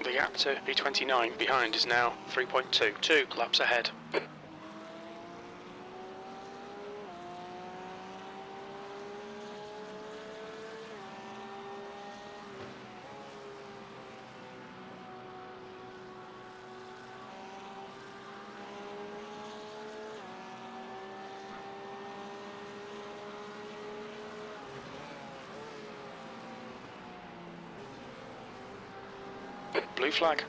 The gap to P29 behind is now 3.2, 2 laps ahead. Blue flag.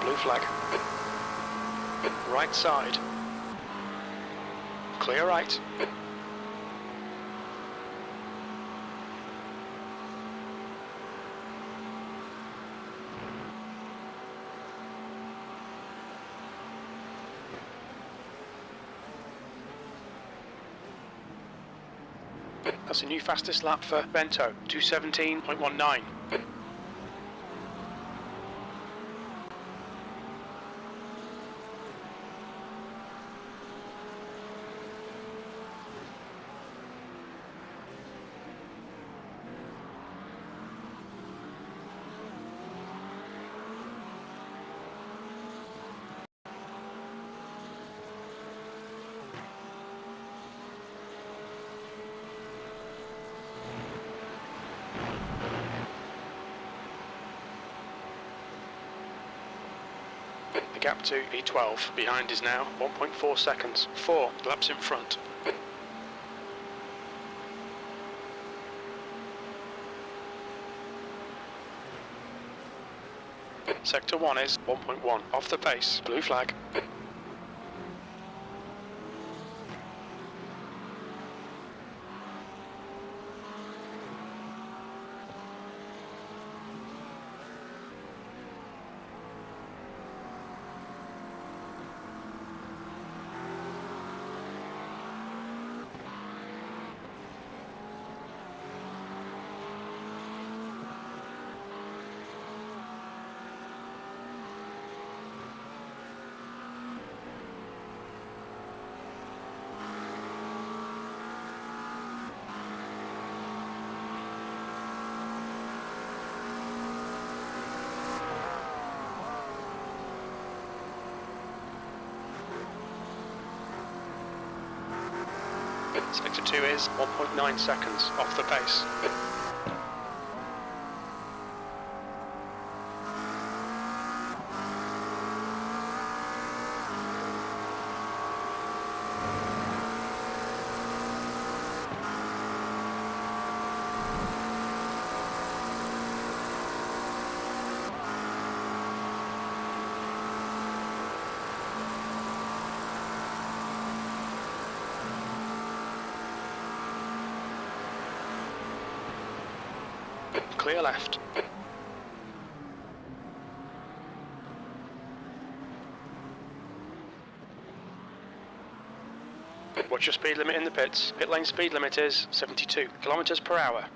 Blue flag. Right side. Clear right. That's a new fastest lap for Bento, 2:17.19. The gap to P12 behind is now 1.4 seconds, 4 laps in front. Sector 1 is 1.1, off the pace, blue flag. Sector 2 is 1.9 seconds, off the pace. Clear left. Watch your speed limit in the pits. Pit lane speed limit is 72 kilometers per hour.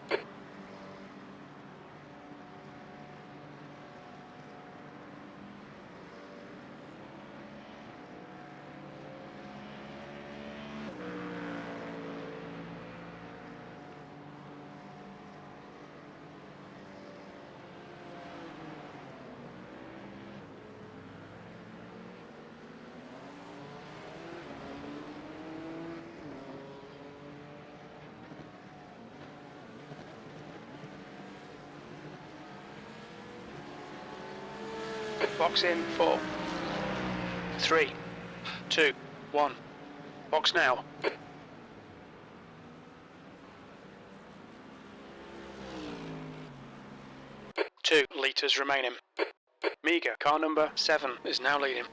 Box in 4, 3, 2, 1. Box now. 2 litres remaining. Miga, car number 7, is now leading.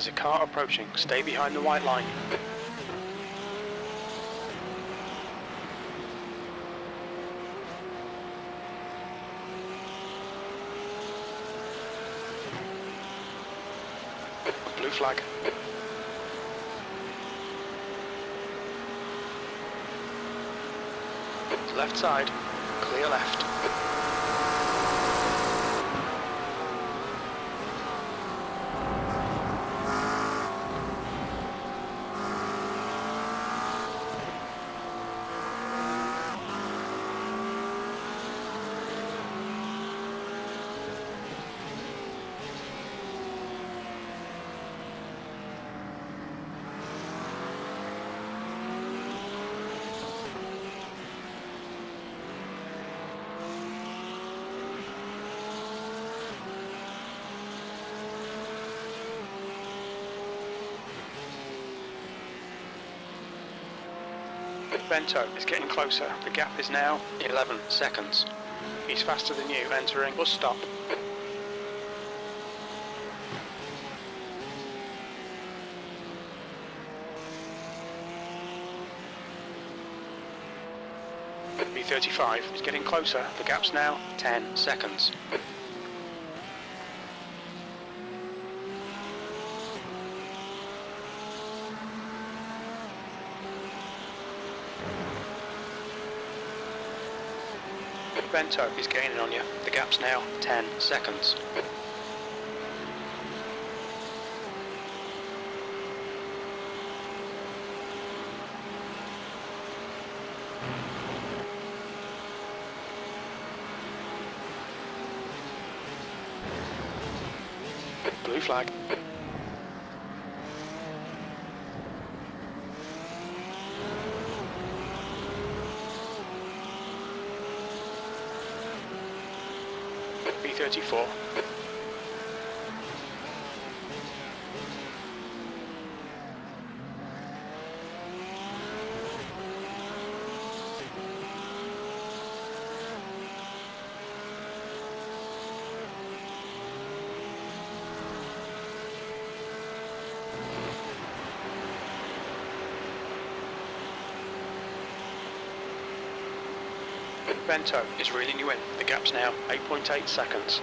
There's a car approaching. Stay behind the white line. Blue flag. Left side. Clear left. Bento is getting closer. The gap is now 11 seconds. He's faster than you, entering bus stop. B35 is getting closer. The gap's now 10 seconds. Bento is gaining on you. The gap's now 10 seconds. Blue flag. B34. Bento is reeling you in. The gap's now 8.8 seconds.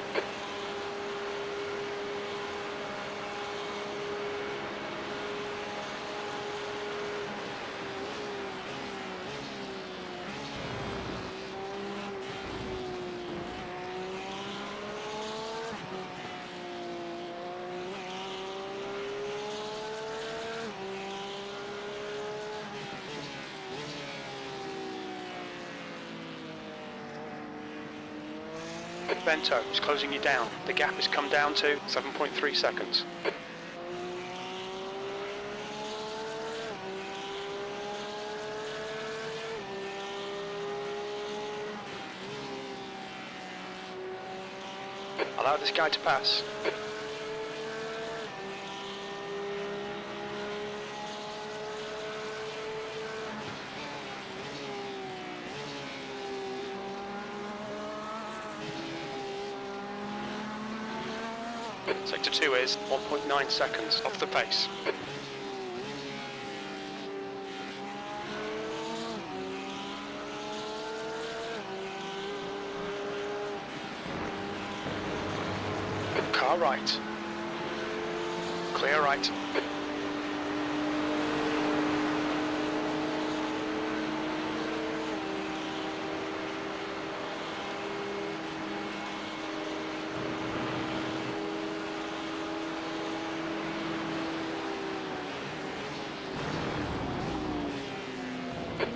Bento is closing you down. The gap has come down to 7.3 seconds. Allow this guy to pass. Sector 2 is 1.9 seconds off the pace. Car right. Clear right.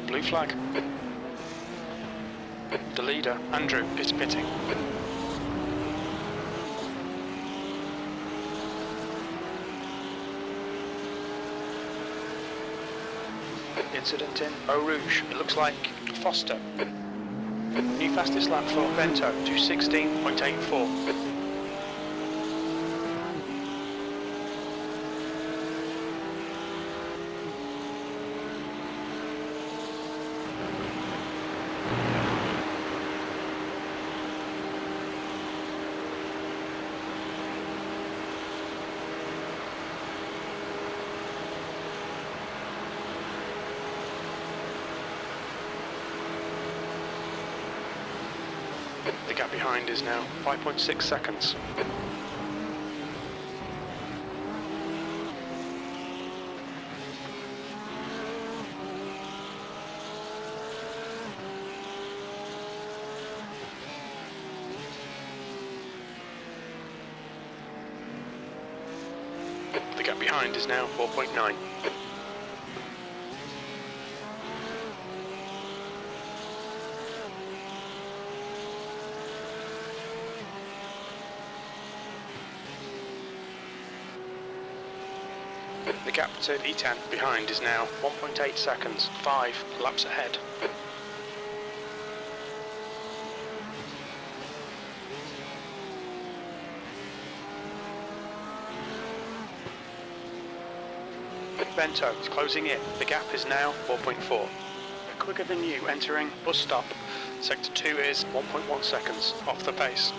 Blue flag. The leader, Andrew, is pitting. Incident in Eau Rouge. It looks like Foster. New fastest lap for Bento, 2:16.84. The gap behind is now 5.6 seconds. The gap behind is now 4.9. The gap to E10 behind is now 1.8 seconds, 5 laps ahead. Bento is closing in. The gap is now 4.4. Quicker than you entering bus stop. Sector 2 is 1.1 seconds off the pace.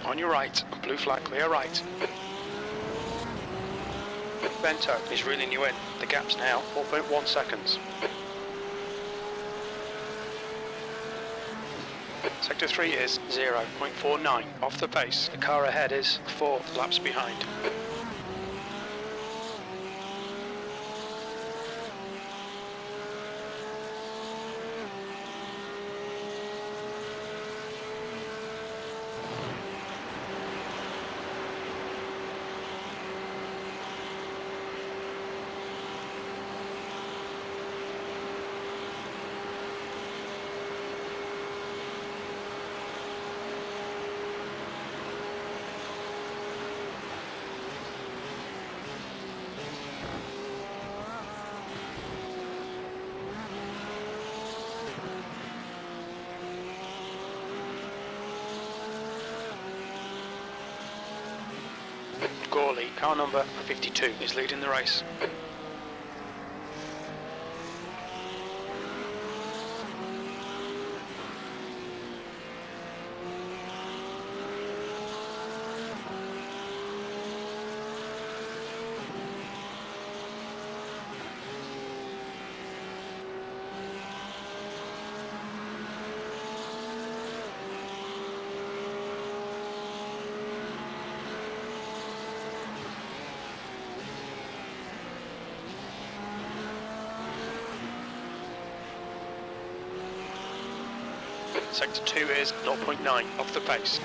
On your right, blue flag clear right. Bento is reeling you in. The gap's now 4.1 seconds. Sector 3 is 0.49 off the pace. The car ahead is 4 laps behind. Gorley, car number 52, is leading the race. Sector 2 is 0.9 off the pace.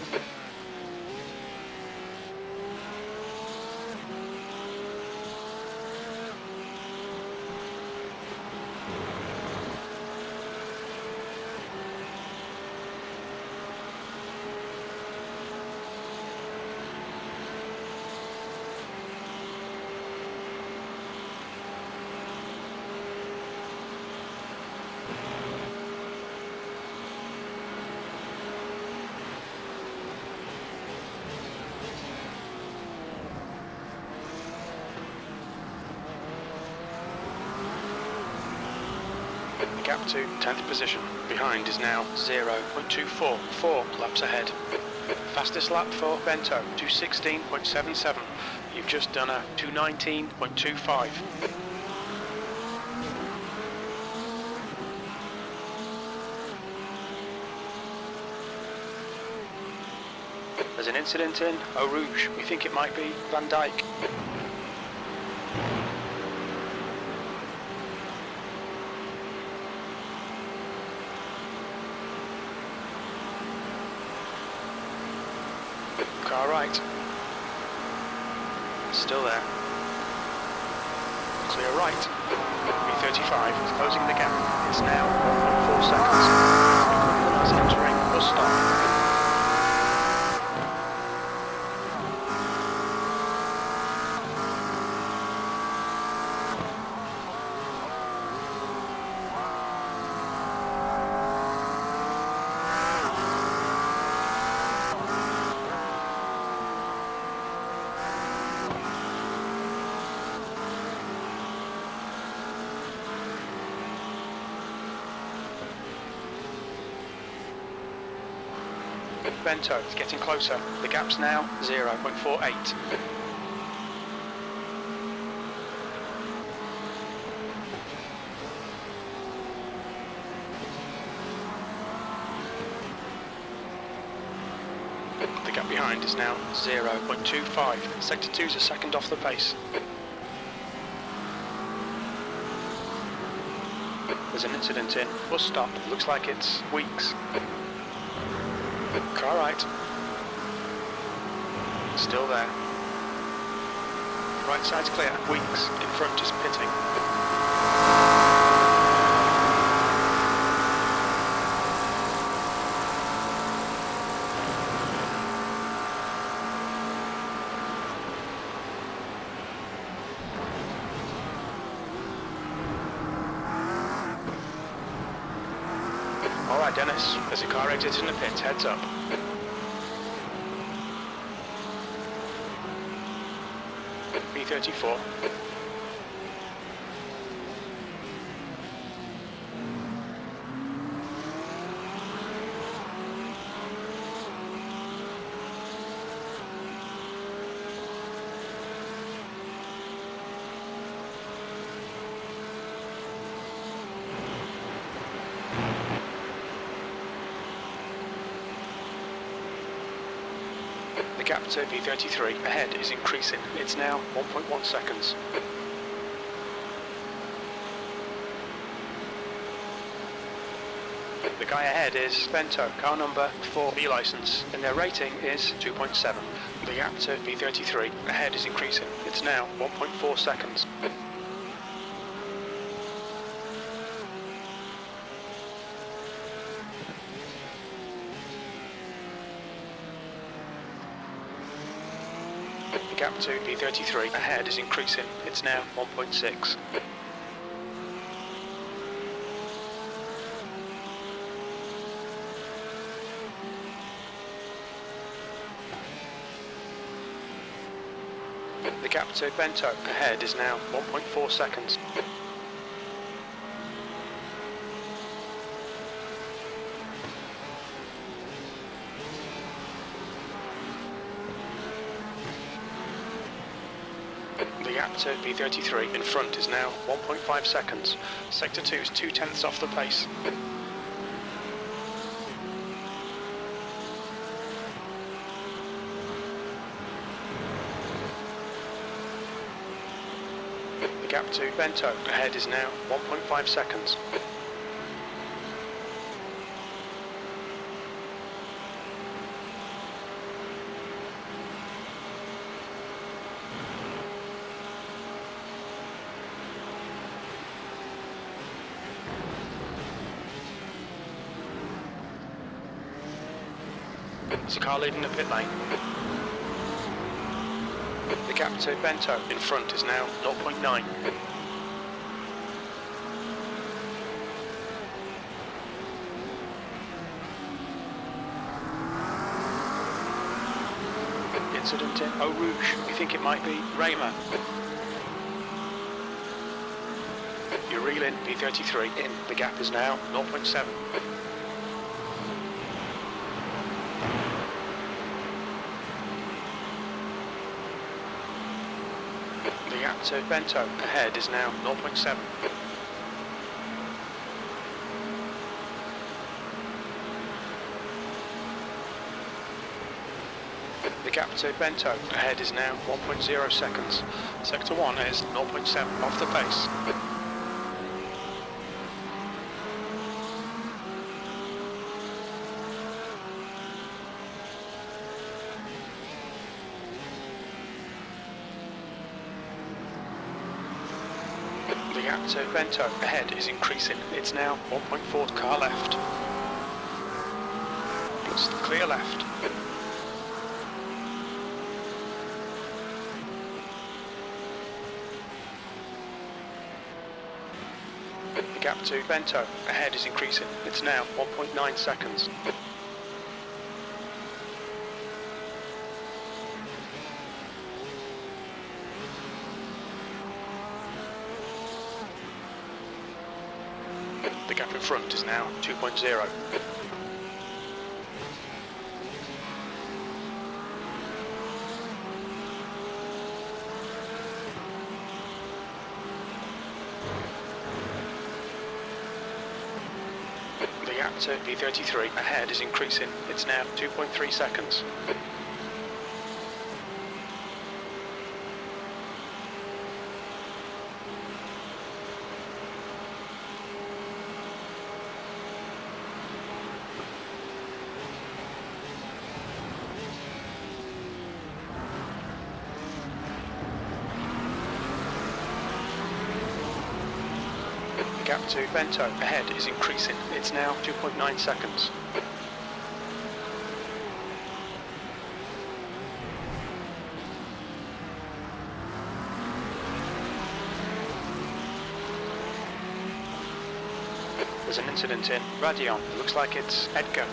The gap to 10th position behind is now 0.24, 4 laps ahead. Fastest lap for Bento, 2:16.77. You've just done a 2:19.25. There's an incident in Eau Rouge. We think it might be Van Dijk. Car right. Still there. Clear right. B35 is closing the gap. It's now 1.4 seconds. It's entering bus stop. Bento is getting closer. The gap's now 0.48. The gap behind is now 0.25. Sector 2 is a second off the pace. There's an incident in. Bus stop. Looks like it's Weeks. Car right. Still there. Right side's clear. Weeks. In front is pitting. Alright Dennis, there's a car exiting the pit, heads up. B34. The gap to B33 ahead is increasing. It's now 1.1 seconds. The guy ahead is Bento, car number 4B license, and their rating is 2.7. The gap to B33 ahead is increasing. It's now 1.4 seconds. The gap to B33 ahead is increasing. It's now 1.6. The gap to Bento ahead is now 1.4 seconds. The gap to B33 in front is now 1.5 seconds. Sector 2 is 0.2 off the pace. The gap to Bento ahead is now 1.5 seconds. There's a car leaving the pit lane. The gap to Bento in front is now 0.9. Incident in Eau Rouge. We think it might be Raymer. You reel in B33 in. The gap is now 0.7. The gap to Bento ahead is now 0.7. The gap to Bento ahead is now 1.0 seconds. Sector 1 is 0.7 off the pace. The gap to Bento ahead is increasing. It's now 1.4 car left. It's clear left. The gap to Bento ahead is increasing. It's now 1.9 seconds. The gap in front is now 2.0. gap to P33 ahead is increasing. It's now 2.3 seconds. The gap to Bento ahead is increasing. It's now 2.9 seconds. There's an incident in Radion. It looks like it's Edgar.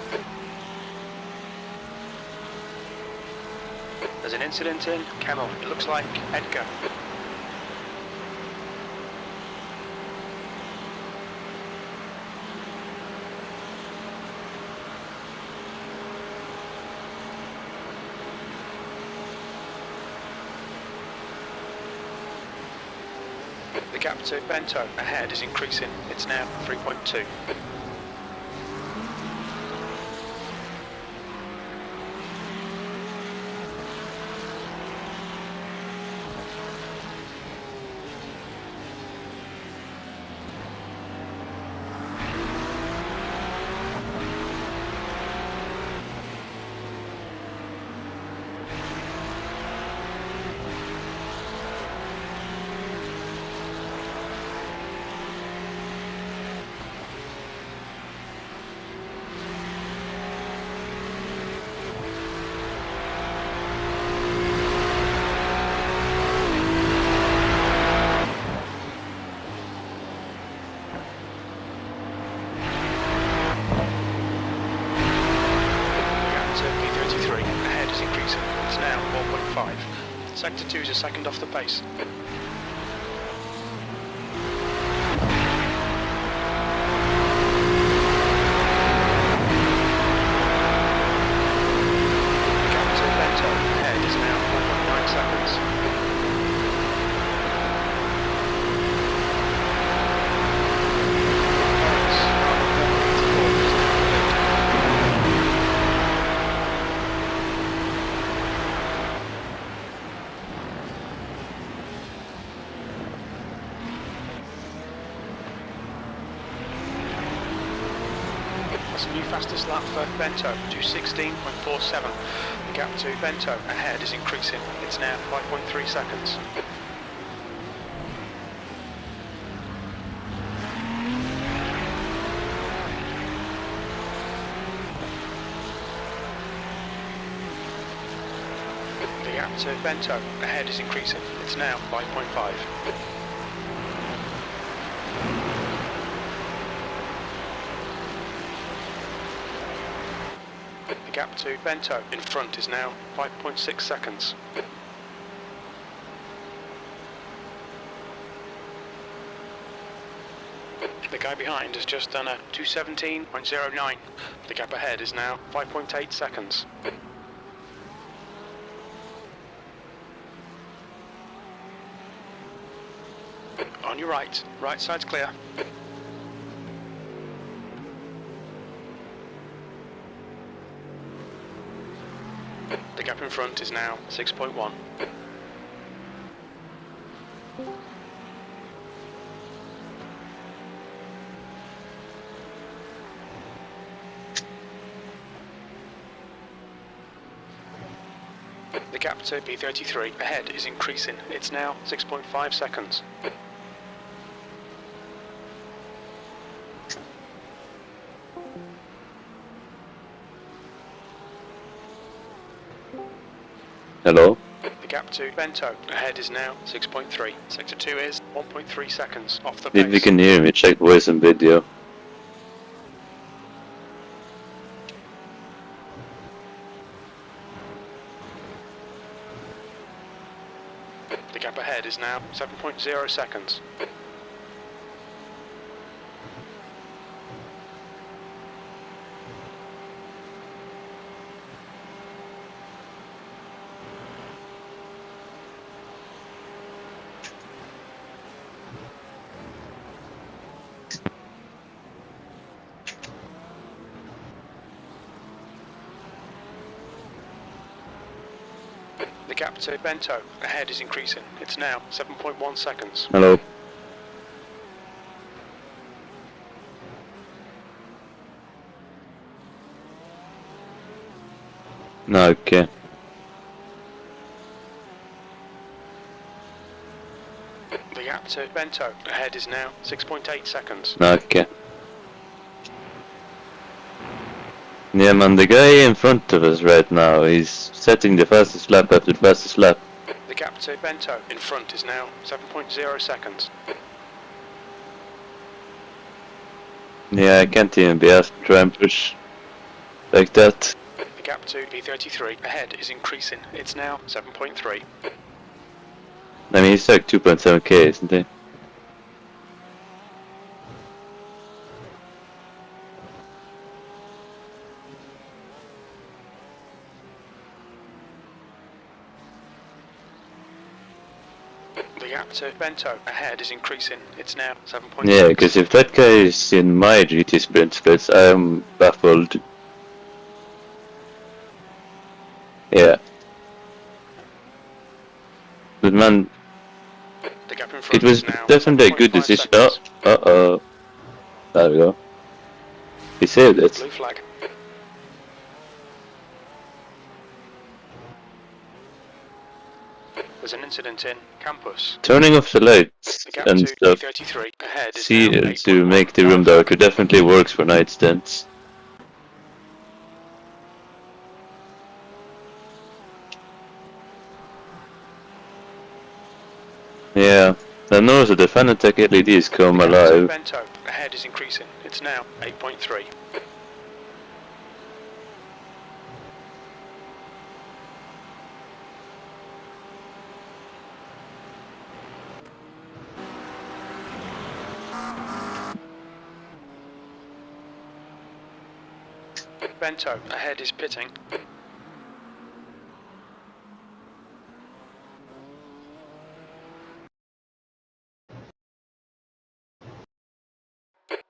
There's an incident in Camel. It looks like Edgar. The gap to Bento ahead is increasing. It's now 3.2. Sector 2 is a second off the pace. Gap to Bento ahead is now 1.9 seconds. That's a new fastest lap for Bento, 2:16.47. The gap to Bento ahead is increasing. It's now 5.3 seconds. The gap to Bento ahead is increasing. It's now 5.5. The gap to Bento in front is now 5.6 seconds. The guy behind has just done a 2:17.09. The gap ahead is now 5.8 seconds. On your right side's clear. The gap in front is now 6.1. The gap to P33 ahead is increasing. It's now 6.5 seconds. Hello? The gap to Bento ahead is now 6.3. Sector 2 is 1.3 seconds off the If you pace. can hear me, check voice and video. The gap ahead is now 7.0 seconds. The gap to Bento ahead is increasing. It's now 7.1 seconds. Hello. No, okay. The gap to Bento ahead is now 6.8 seconds. No, okay. Yeah, man, the guy in front of us right now, he's setting the fastest lap after the fastest lap. The gap to Bento in front is now 7.0 seconds. Yeah, I can't even be asked to try and push like that. The gap to B33 ahead is increasing. It's now 7.3. I mean, he's like 2.7k, isn't he? The gap to Bento ahead is increasing. It's now 7.6. Yeah, because if that guy is in my GT sprint splits, I'm baffled. Yeah. But man, The gap in it front was is now definitely a good 7.5 decision. seconds. Oh, there we go. He saved it. Blue flag. There's an incident in campus. Turning off the lights The gap and to stuff B33 ahead is see, now to 8.1. make the room darker definitely works for night stints. Yeah, I noticed the Fanatec LEDs come The gap to alive. Bento ahead is increasing. It's now 8.3. Bento ahead is pitting.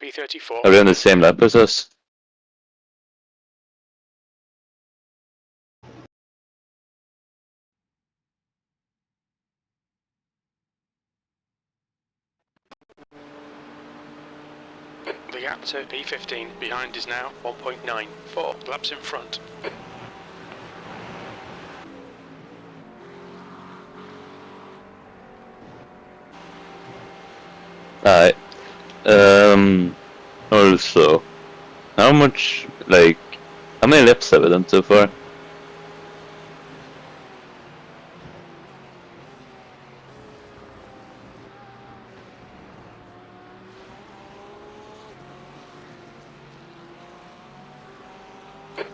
B34. Are they on the same lap as us? The gap to B15 behind is now 1.94 laps in front. Alright. Also, how much, like, how many laps have we done so far?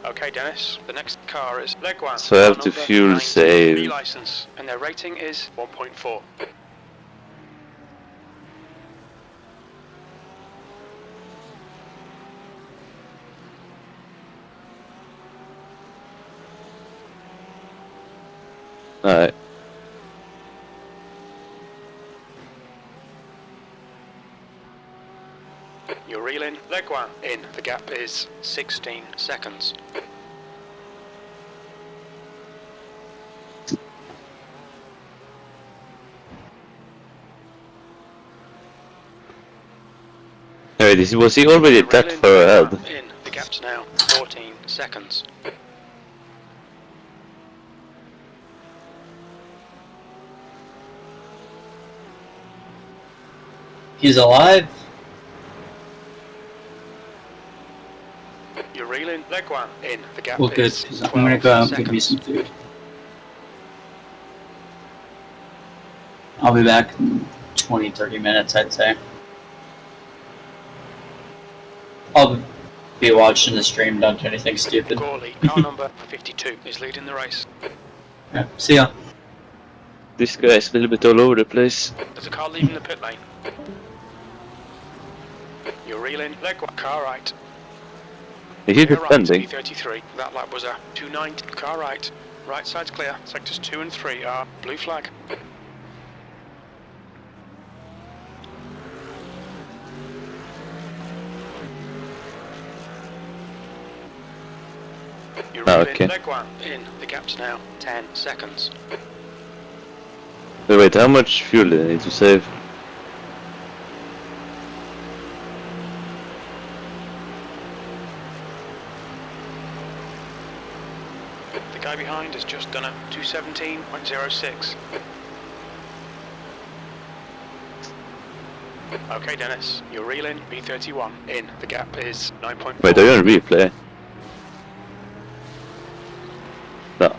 Okay, Dennis, the next car is Leguan. So I have car to number fuel 19, save. B license, and their rating is 1.4. Alright. You're reeling Leguan in. The gap is 16 seconds. Alright, was he already You're that reeling far Leguan ahead? in. The gap's now 14 seconds. He's alive? You're reeling Leguan in. The gap Well, good, is 'cause 12 I'm gonna go out and seconds. get me some food. I'll be back in 20, 30 minutes, I'd say. I'll be watching the stream, don't do anything stupid. Gorley, car number 52, is leading the race. Yeah, see ya. This guy's a little bit all over the place. There's a car leaving the pit lane. You're reeling Leguan, car right. Is he Clear right, defending? B33. That lap was a 290. Car right. Right side's clear. Sectors 2 and 3 are blue flag. You're Ah, reeling okay. leg one in. The gap's now 10 seconds. Wait, how much fuel do I need to save? The guy behind has just done a 217.06. Okay, Dennis, you're reeling B31 in. The gap is 9.4. Wait, are you on replay? No.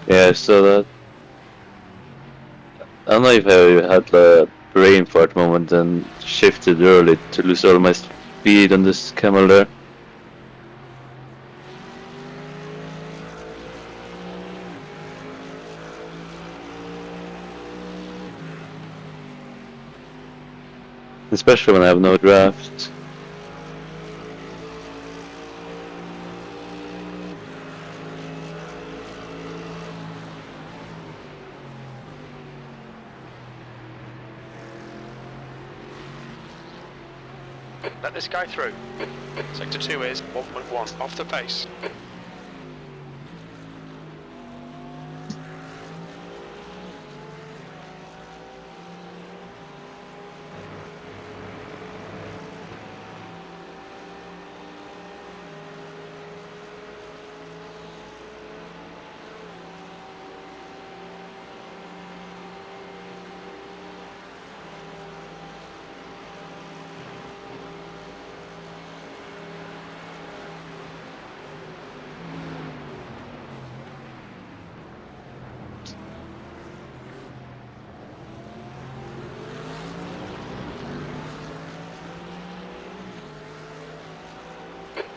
Yeah, I saw that. I don't know if I had a brain fart moment and shifted early to lose all my speed on this camel there. Especially when I have no draft. Let this guy through. Sector 2 is 1.1 off the pace.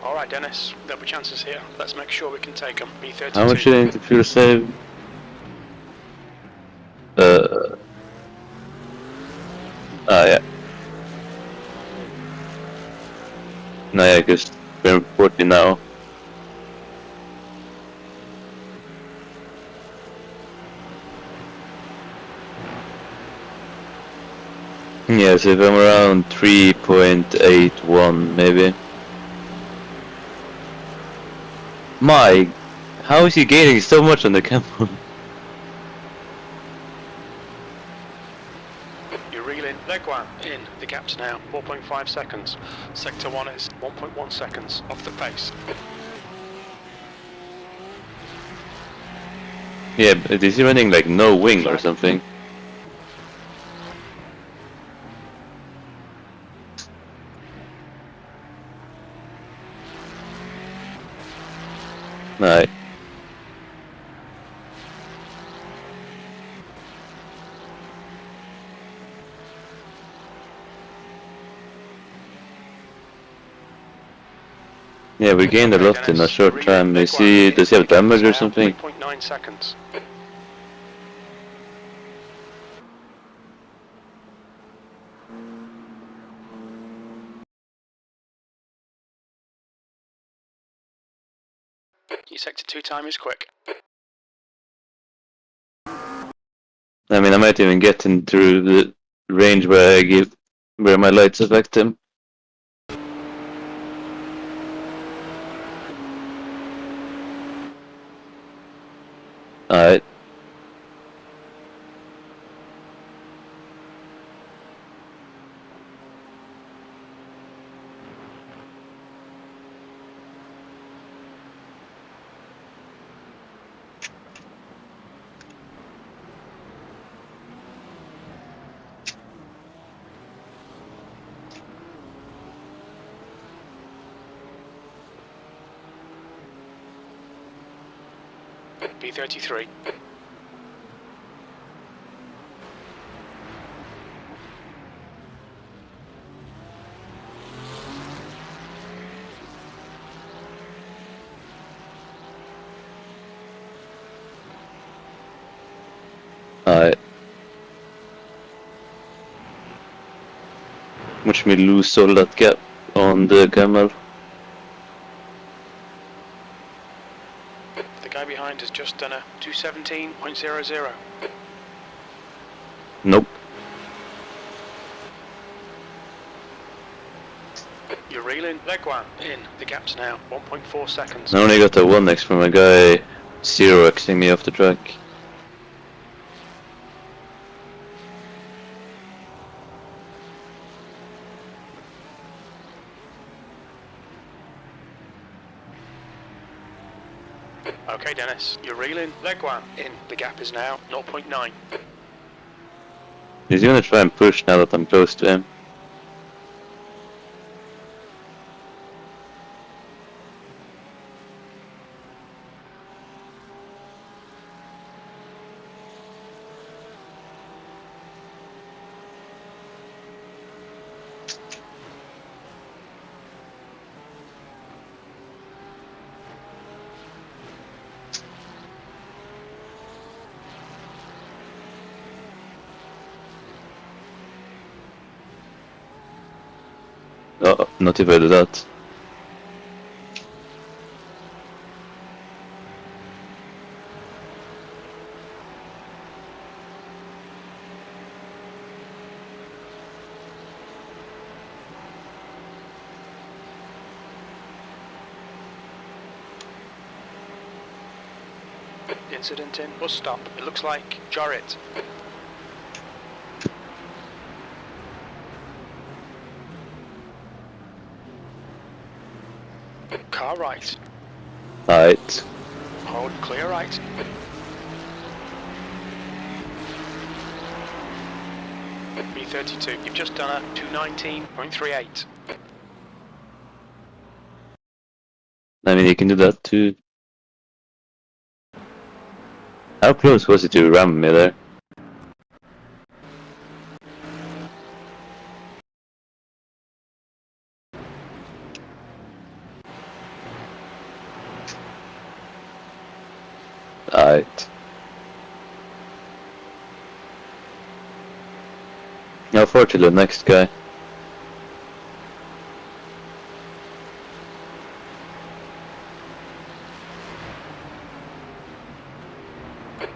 Alright, Dennis, there'll be chances here. Let's make sure we can take them. B32. How much do I need to fuel save? Yeah. No, yeah, because we're 40 now. Yeah, so if I'm around 3.81 maybe. My, how is he gaining so much on the camel? You're reeling leg one in. The gap's now 4.5 seconds. Sector 1 is 1.1 seconds off the pace. Yeah, but is he running like no wing or something? No. Yeah, we gained a Okay, lot in a Dennis, short reeling time. leg Is he, one does he in. have The gap's damage or now something? 3.9 seconds. Your sector 2 time is quick. I mean, I might even get into the range where my lights affect him. Alright. B33. Alright. Watch me lose all that gap on the camel. The guy behind has just done a 217.00. Nope. You're reeling. Leguan in. The gap's now 1.4 seconds. I only got a 1x from a guy 0xing me off the track. Okay, Dennis. You're reeling. Leguan in. The gap is now 0.9. He's gonna try and push now that I'm close to him. Oh, not if I do that. Incident in. Bus stop. It looks like Jarrett. Car right. Right. Hold clear right. B32. You've just done a 219.38. I mean, you can do that too. How close was it to ram me there? Right. Now forward to the next guy.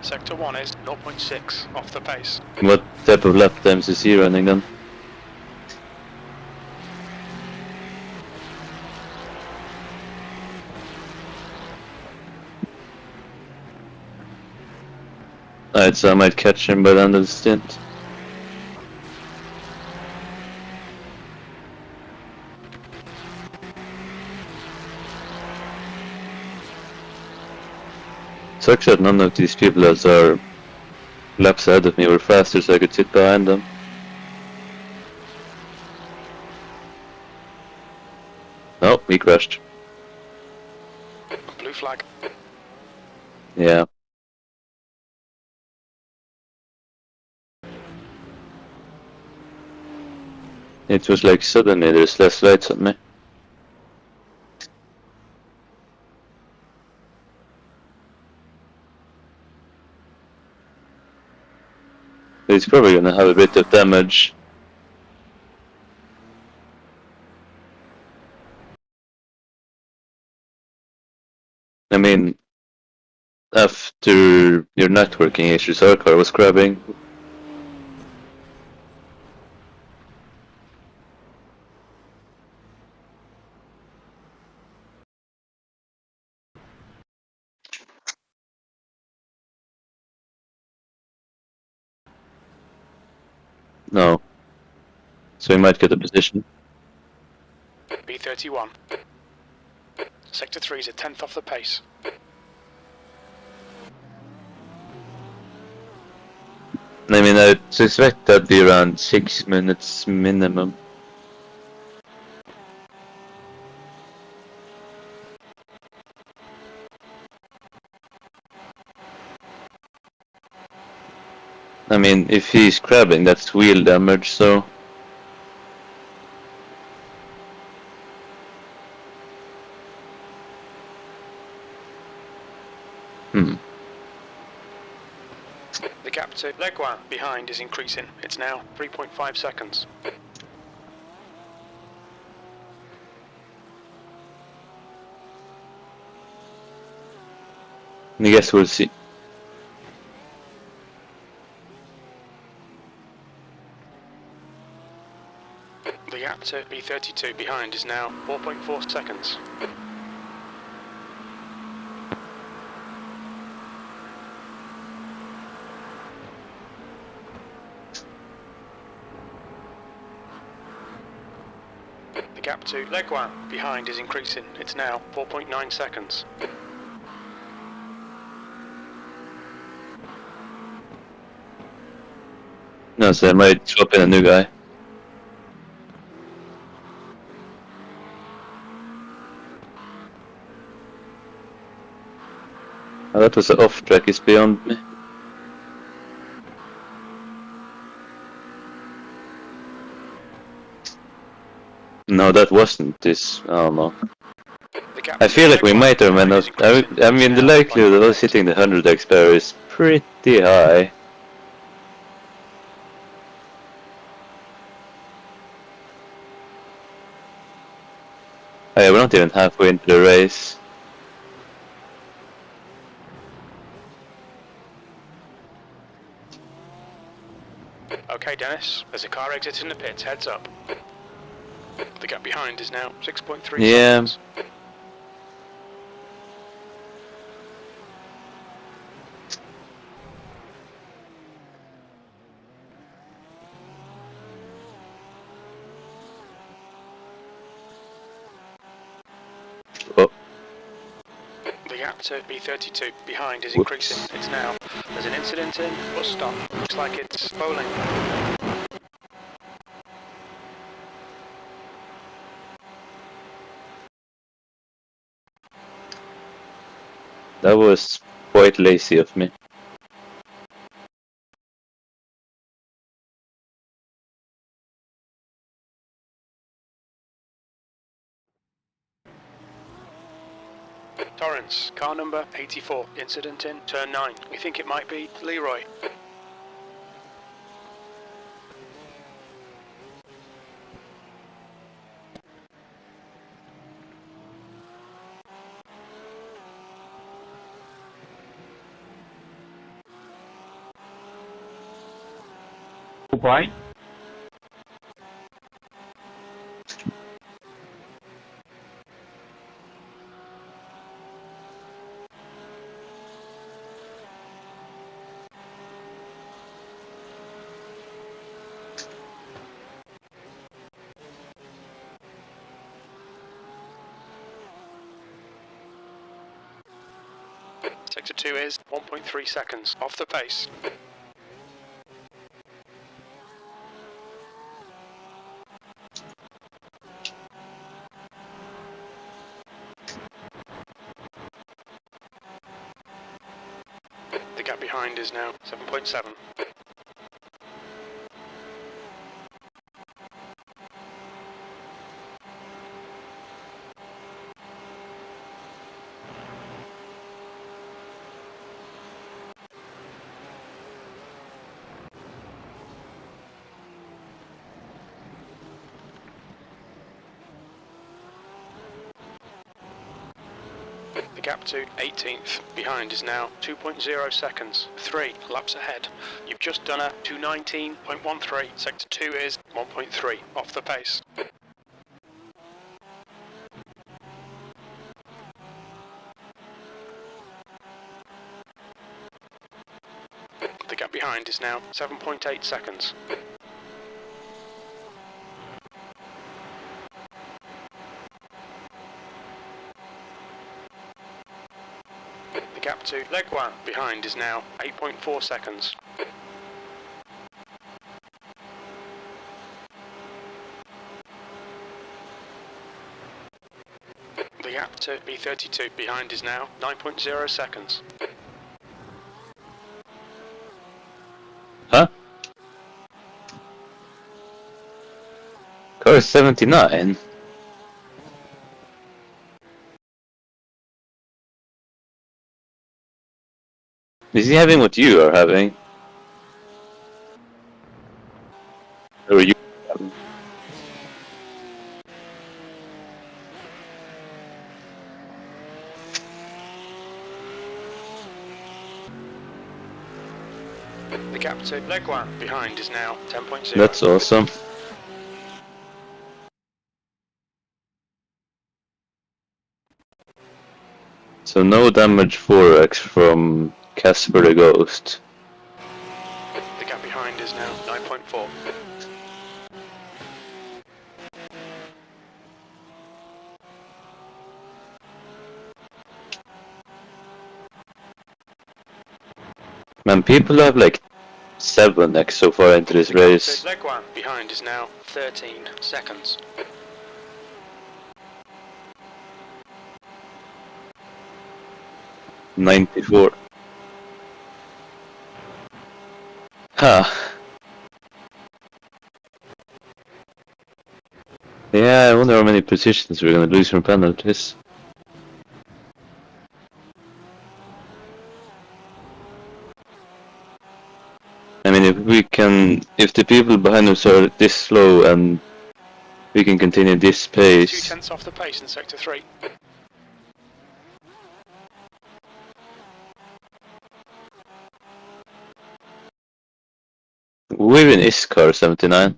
Sector 1 is 0.6 off the pace. What type of lap times is he running then? Alright, so I might catch him by the end of the stint. Sucks that none of these people that are laps ahead of me were faster so I could sit behind them. Oh, he crashed. Blue flag. Yeah. It was like suddenly there's less lights on me. He's probably gonna have a bit of damage. I mean, after your networking issues, our car was grabbing. No. So we might get a position. B31. Sector 3 is a 10th off the pace. I mean, I suspect that'd be around 6 minutes minimum. I mean, if he's crabbing, that's wheel damage, so... The gap to Leguan behind is increasing. It's now 3.5 seconds. I guess we'll see. The gap to B32 behind is now 4.4 seconds. The gap to Leguin behind is increasing. It's now 4.9 seconds. No, so I might swap in a new guy. Oh, that was an off track, is beyond me. No, that wasn't this. I don't know. I feel like we might have managed. I mean, the likelihood of us hitting the 100x barrier is pretty high. Oh, yeah, we're not even halfway into the race. Okay, Dennis, there's a car exiting the pits, heads up. The gap behind is now 6.3 seconds. Oh. The gap to B32 behind is increasing. It's now. There's an incident in bus stop. Looks like it's bowling. That was quite lazy of me. Torrance, car number 84, incident in turn 9. We think it might be Leroy. Why? Sector 2 is 1.3 seconds off the pace. The gap behind is now 7.7. The gap to 18th behind is now 2.0 seconds, 3 laps ahead. You've just done a 2:19.13. Sector 2 is 1.3 off the pace. The gap behind is now 7.8 seconds. The gap to Leguin behind is now 8.4 seconds. The gap to B32 behind is now 9.0 seconds. Huh? Car 79? Is he having what you are having? Or are you having? The gap to Leguin behind is now 10.0. That's awesome. So no damage 4x from Casper the Ghost. The gap behind is now 9.4. Man, people have like 7x so far into this race. Leg one behind is now 13 seconds. $94. Huh. Yeah, I wonder how many positions we're gonna lose from penalties. I mean, if the people behind us are this slow and we can continue this 2 pace. tenths off the pace in sector 3. We're in ISCAR 79.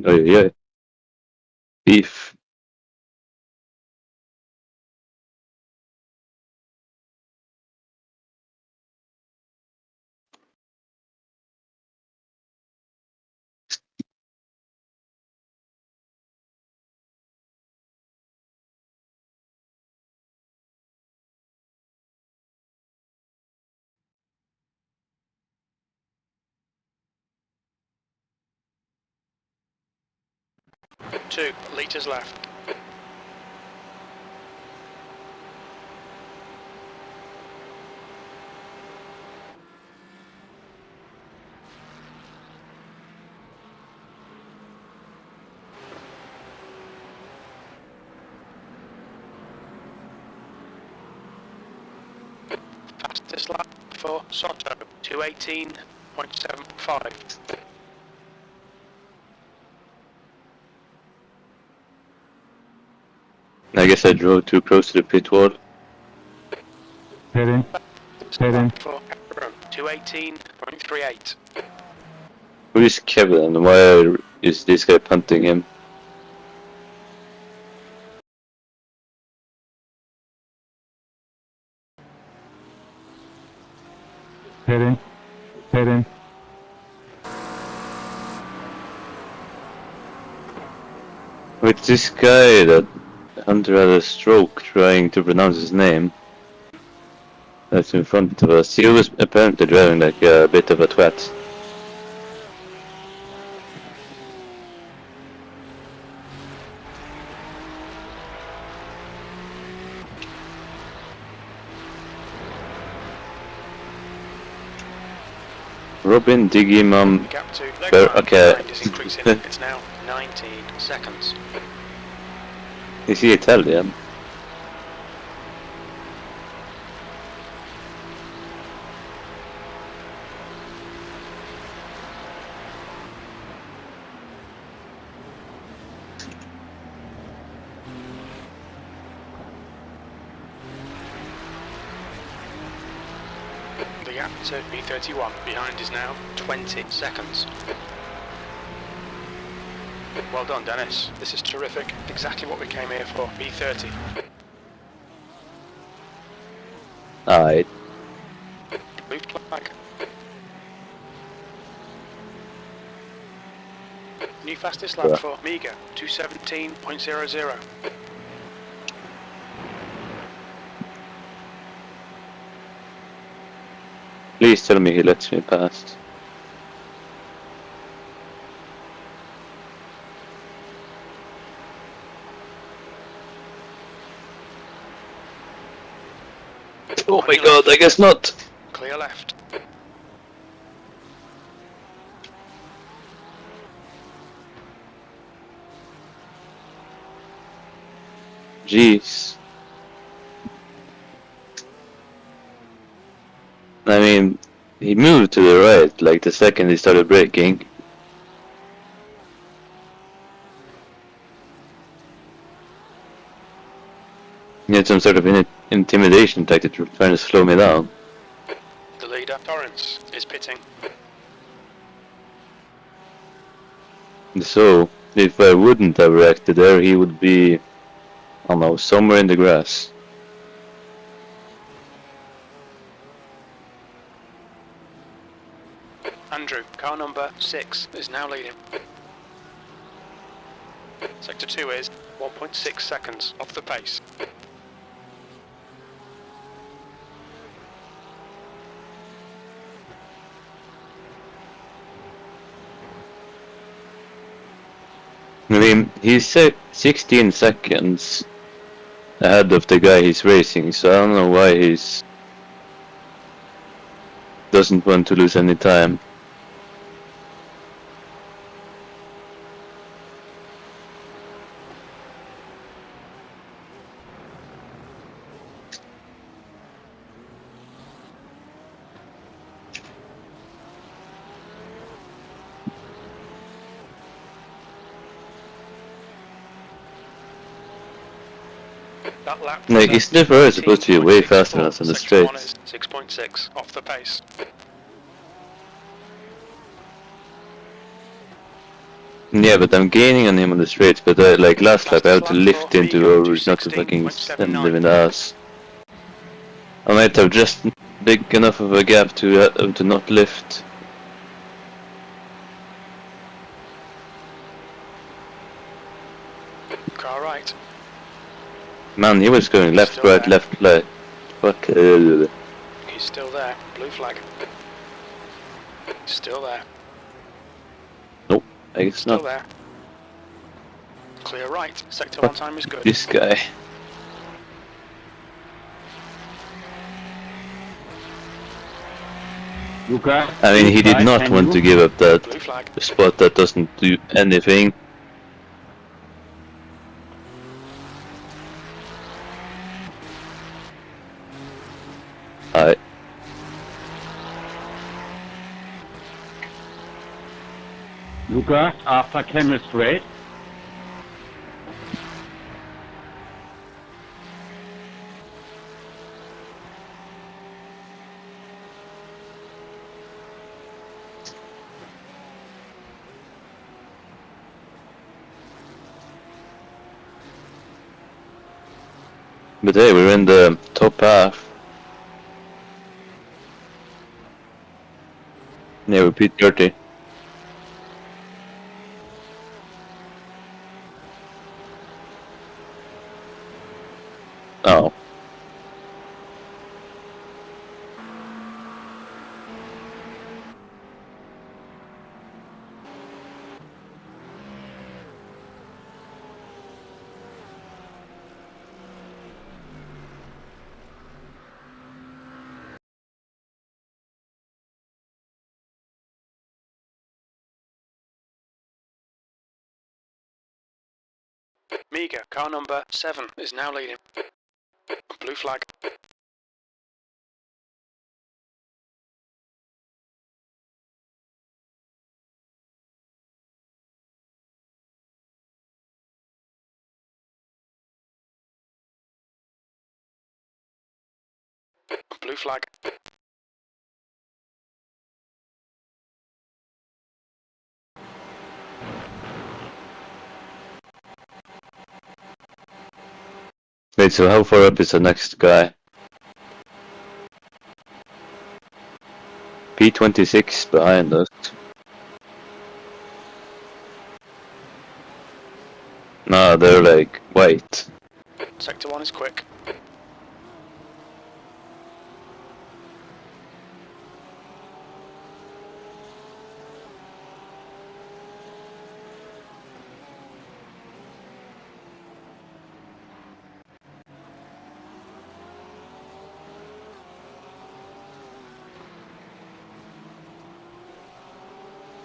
Oh yeah. Beef. Two litres left. Fastest lap for Soto, 2:18.75. I guess I drove too close to the pit wall. Heading. Heading. For Cameron, 2:18.38. Who is Kevin and why is this guy punting him? Heading. Heading. With this guy that Hunter had a stroke trying to pronounce his name. That's in front of us. He was apparently driving like a bit of a twat. Robin, Diggy, The Mum. gap to Well, Legman okay. behind is increasing. It's now 19 seconds. Is he Italian? The gap to B31 behind is now 20 seconds. Well done, Dennis. This is terrific. Exactly what we came here for. B30. Alright. Blue flag. New fastest lap Yeah. for Miga, 2:17.00. Please tell me he lets me past. Oh my god, I guess not! Clear left. Jeez. I mean, he moved to the right, like the second he started braking. He had some sort of intimidation tactic trying to slow me down. The leader, Torrance, is pitting. So, if I wouldn't have reacted there, he would be, I don't know, somewhere in the grass. Andrew, car number 6, is now leading. Sector 2 is 1.6 seconds off the pace. I mean, he's 16 seconds ahead of the guy he's racing, so I don't know why he's doesn't want to lose any time. That lap Like, he's never supposed to be way faster than us on the Sector 1 straights. is 6.6 off the pace. Yeah, but I'm gaining on him on the straights, but like last lap I have to lift into or not to fucking send him in the ass. I might have just big enough of a gap to not lift. Car right. Man, he was going left, Still right, there. left, left. Fuck. He's still there. Blue flag. Still there. Nope, I guess Still not. there. Clear right. Sector Fuck 1 time is good. this guy. Luca? I mean, he did Right, not can want you? to give up that Blue flag. spot that doesn't do anything. Alright. Luca, after Camel Straight. But hey, we're in the top half. Yeah, we're P30. Oh. Miga, car number 7, is now leading. Blue flag. Blue flag. Wait, so how far up is the next guy? P26 behind us. No, they're like white. Sector 1 is quick.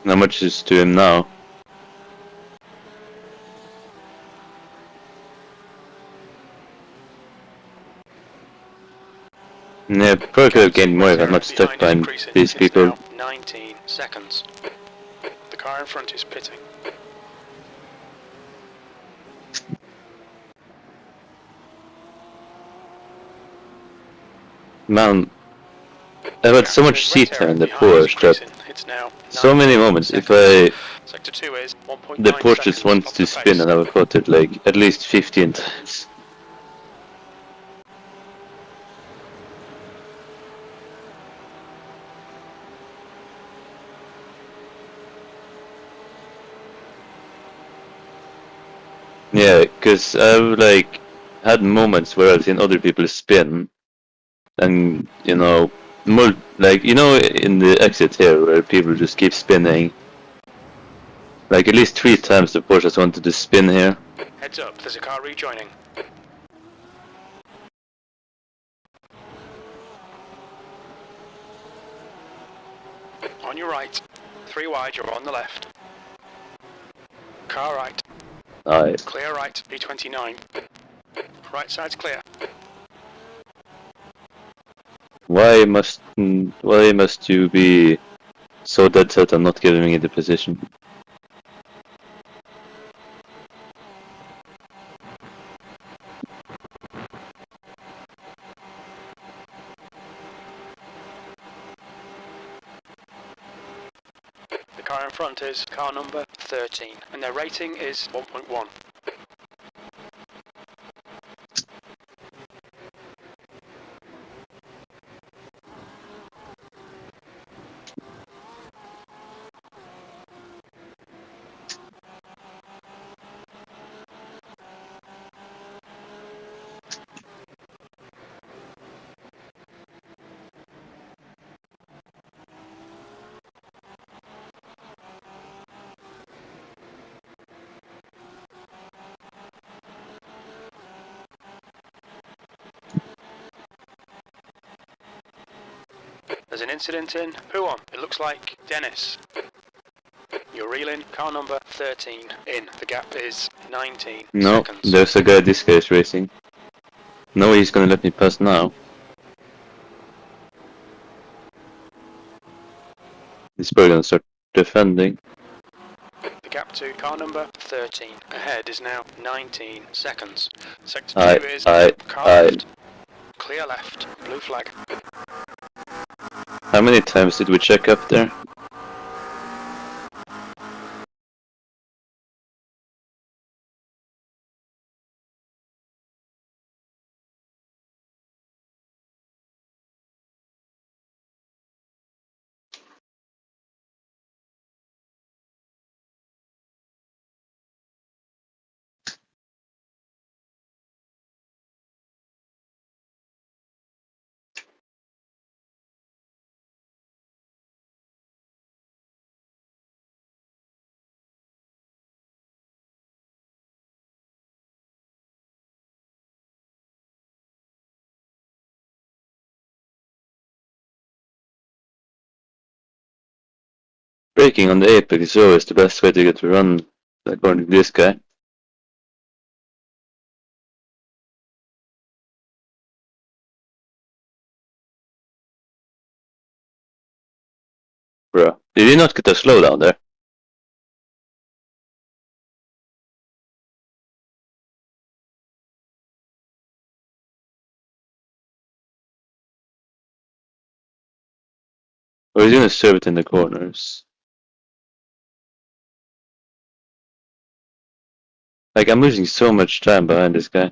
How much is to him now? Yeah, probably could have gained more if I'm not stuck behind these people. Now 19 seconds. The car in front is pitting. Man, I've had so much seat time in the Porsche that It's now so many moments, if the Sector 2 is 1.9 Porsche just wants to spin and I would put it like at least 15 times. Yeah, because I've like had moments where I've seen other people spin, and you know, more like in the exit here where people just keep spinning. Like at least 3 times the Porsche has wanted to spin here. Heads up, there's a car rejoining. On your right. 3 wide, you're on the left. Car right. Alright. Clear right, B29. Right side's clear. Why must you be so dead set on not giving me the position? The car in front is car number 13, and their rating is 1.1. There's an incident in Huon. It looks like Dennis. You're reeling car number 13 in. The gap is 19 No, seconds. there's a guy this guy is racing. No, he's gonna let me pass now. He's probably gonna start defending. The gap to car number 13 ahead is now 19 seconds. Sector 2 is car left. Clear left. Blue flag. How many times did we check up there? Braking on the apex is always the best way to get to run, according to this guy. Bro, did you not get a slowdown there? Or is he gonna serve it in the corners? Like, I'm losing so much time behind this guy.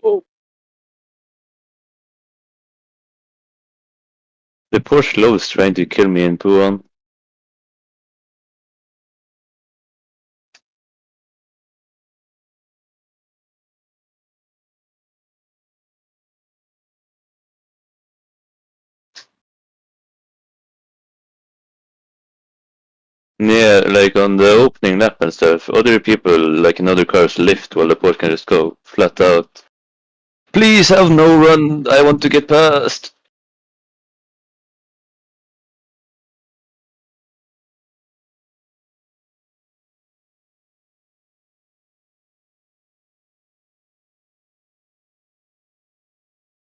Oh. The Porsche Low is trying to kill me in 2-1. Yeah, like on the opening lap and stuff, other people, like in other cars, lift while the Porsche can just go flat out. Please have no run, I want to get past.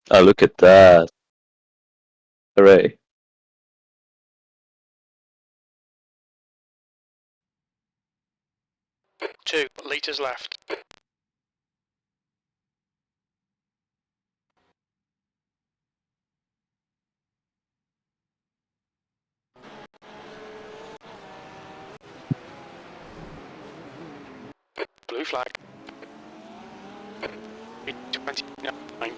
Oh, look at that. Hooray. Two litres left. Blue flag. 29.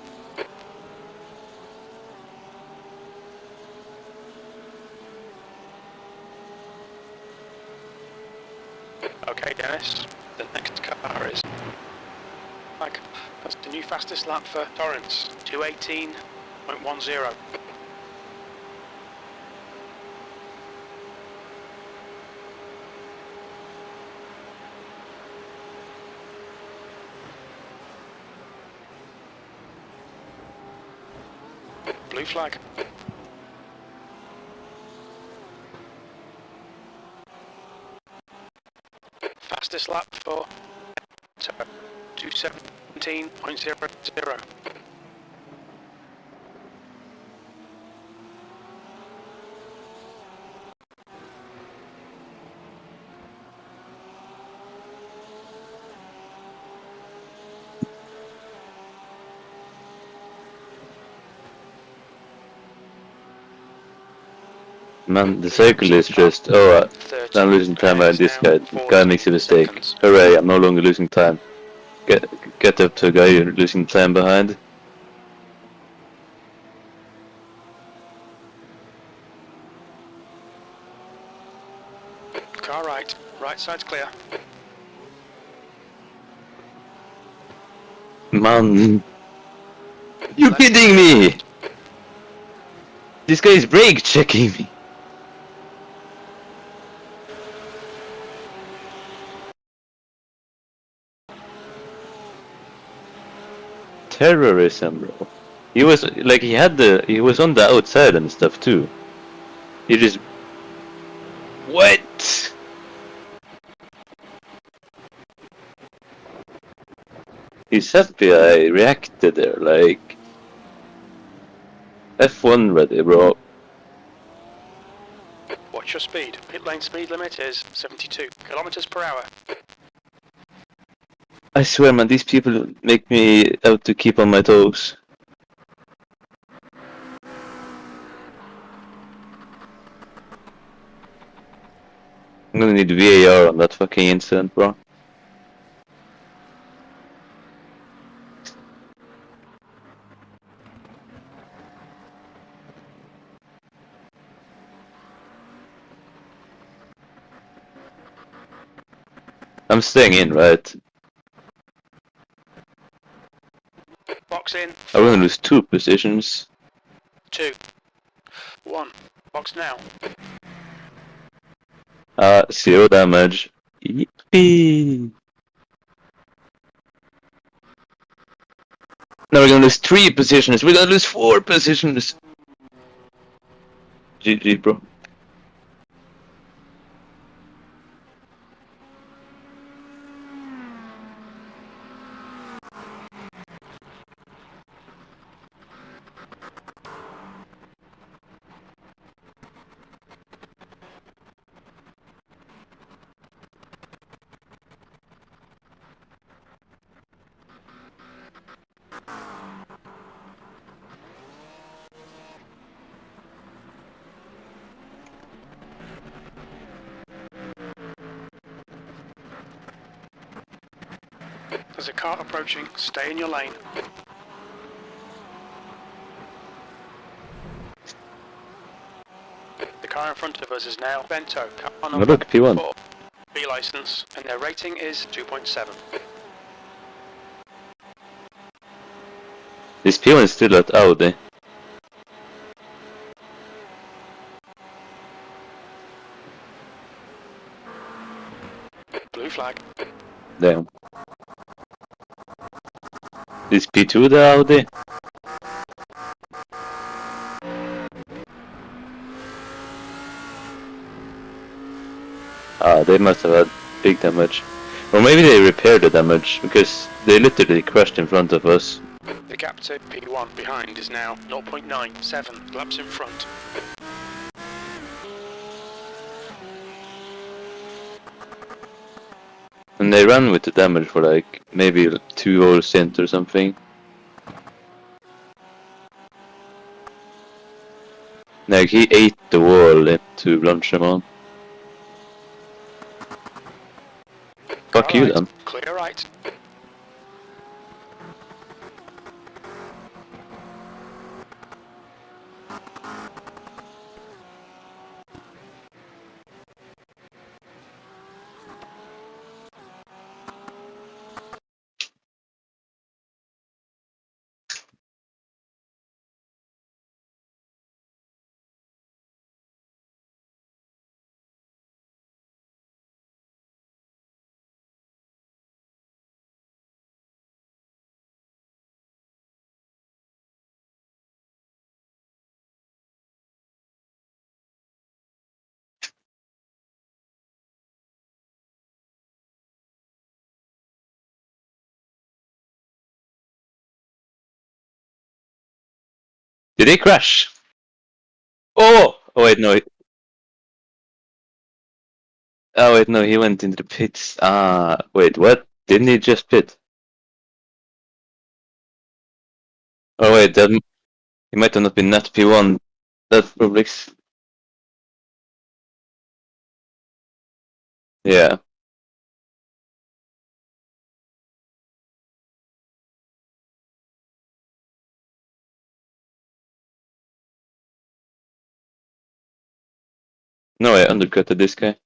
Okay, Dennis. The next car is flag. That's the new fastest lap for Torrance. 2:18.10. Blue flag. Fastest lap for 2:17.00. Man, the cycle is just, oh, I'm losing time behind this guy. Guy makes a mistake. Hooray, I'm no longer losing time. Get up to a guy you're losing time behind. Car right. Right side's clear. Man, you kidding me? This guy is brake checking me. Terrorism, bro. He was like he was on the outside and stuff too. He just what? His FBI reacted there like F1 ready, bro. Watch your speed. Pit lane speed limit is 72 kilometers per hour. I swear, man, these people make me out to keep on my toes. I'm gonna need VAR on that fucking incident, bro. I'm staying in, right? Box in. I'm gonna lose 2 positions. 2. 1. Box now. 0 damage. Yippee! Now we're gonna lose 3 positions. We're gonna lose 4 positions. GG, bro. There's a car approaching. Stay in your lane. The car in front of us is now Bento. Car Oh, number look, P1. 4. B license, and their rating is 2.7. This P1 is still at Audi. Blue flag. Damn. Is P2 the Audi? Ah, they must have had big damage. Or maybe they repaired the damage, because they literally crashed in front of us. The gap to P1 behind is now 0.97 laps in front. And they ran with the damage for like, maybe 2 hours stint or something. Like, he ate the wall into Blanchemont. Fuck you Right. then. Clear right. Did they crash? Oh! Oh wait, no. Oh wait, no, he went into the pits. Ah, wait, what? Didn't he just pit? Oh wait, that he might have not been net P1. That's probably... Yeah. No, I undercutted this guy.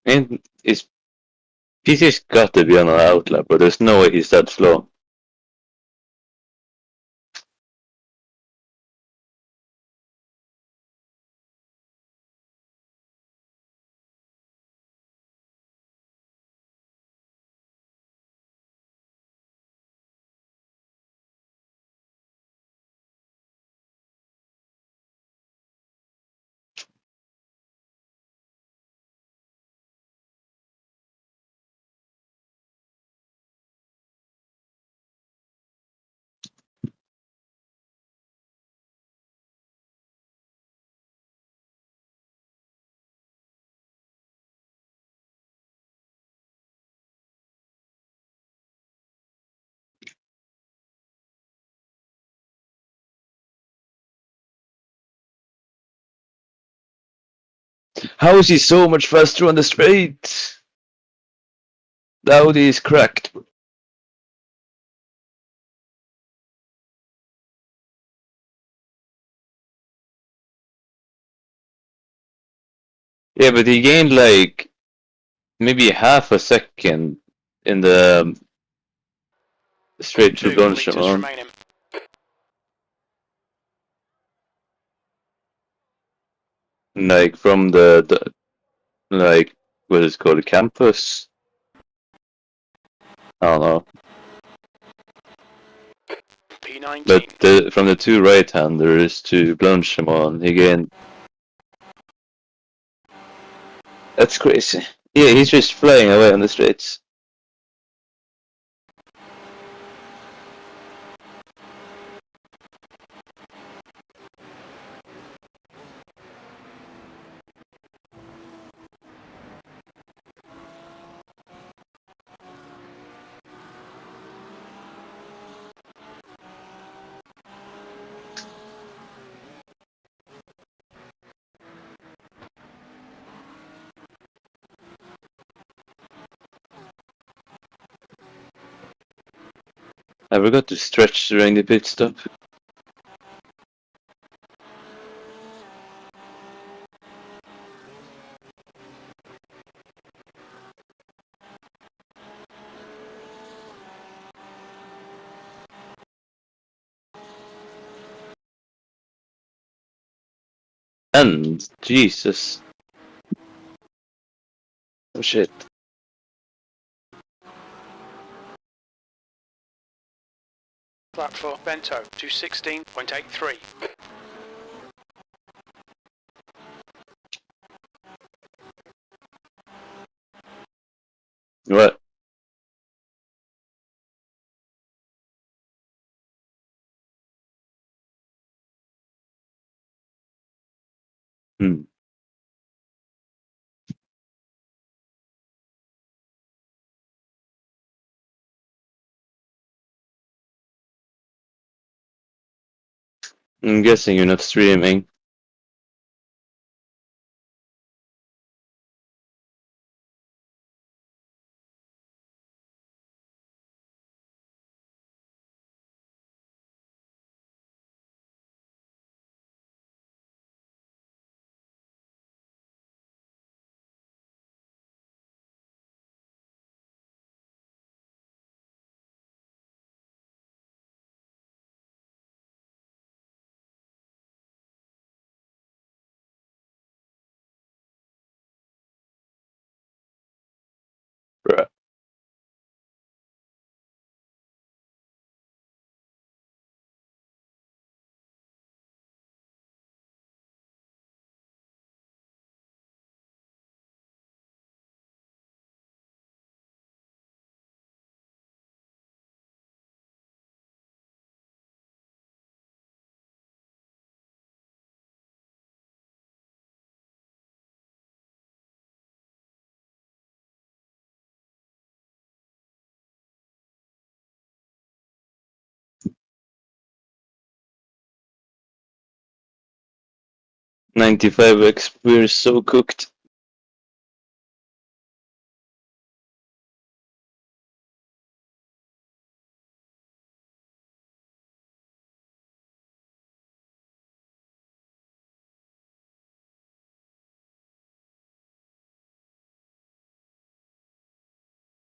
And his PC's got to be on an outlap, but there's no way he's that slow. How is he so much faster on the straight? The Audi is cracked. Yeah, but he gained like maybe half a second in the straight to 2 meters Blanchimon. remaining. Like from the like what is it called, campus? I don't know. P19. But from the two right-handers to Blanchimon, he gained. That's crazy. Yeah, he's just flying away on the straights. I forgot to stretch during the pit stop. And Jesus. Oh shit. Lap for Bento to 16.83. What? Hmm. I'm guessing you're not streaming. Bruh. $95X, we're so cooked.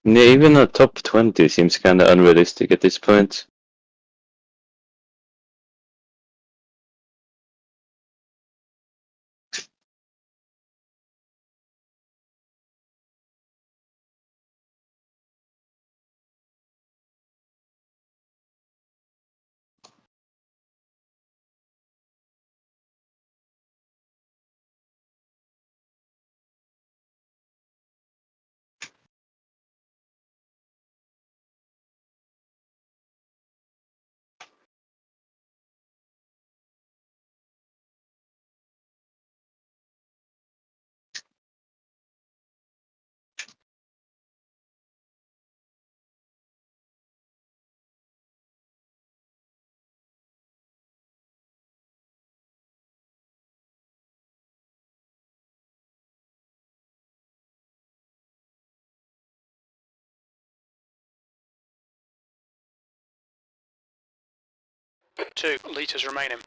Yeah, even a top 20 seems kinda unrealistic at this point. 2 litres remaining.